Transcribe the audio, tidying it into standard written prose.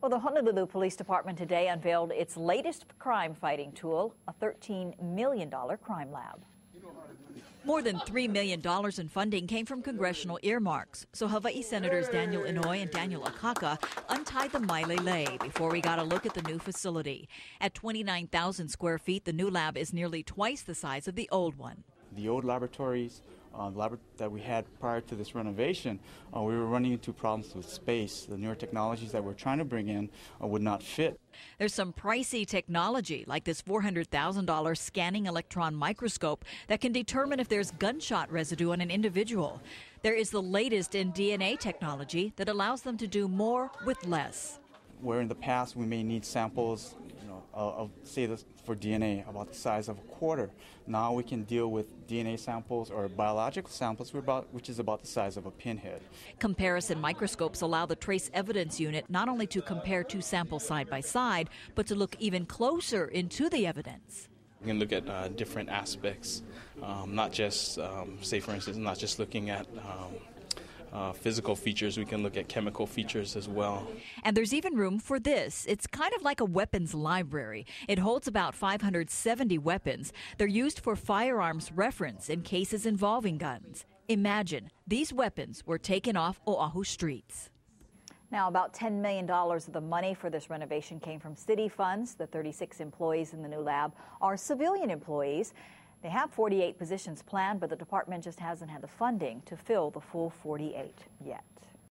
Well, the Honolulu Police Department today unveiled its latest crime-fighting tool, a $13 million crime lab. More than $3 million in funding came from congressional earmarks. So Hawaii Senators Daniel Inouye and Daniel Akaka untied the mailele before we got a look at the new facility. At 29,000 square feet, the new lab is nearly twice the size of the old one. The old laboratories that we had prior to this renovation, we were running into problems with space. The newer technologies that we're trying to bring in would not fit. There's some pricey technology, like this $400,000 scanning electron microscope that can determine if there's gunshot residue on an individual. There is the latest in DNA technology that allows them to do more with less. Where in the past we may need samples, of say this for DNA about the size of a quarter. Now we can deal with DNA samples or biological samples which is about the size of a pinhead. Comparison microscopes allow the trace evidence unit not only to compare two samples side by side, but to look even closer into the evidence. We can look at different aspects, not just, say for instance, not just looking at physical features. We can look at chemical features as well. And there's even room for this. It's kind of like a weapons library. It holds about 570 weapons. They're used for firearms reference in cases involving guns. Imagine these weapons were taken off Oahu streets. Now, about $10 million of the money for this renovation came from city funds. The 36 employees in the new lab are civilian employees. They have 48 positions planned, but the department just hasn't had the funding to fill the full 48 yet.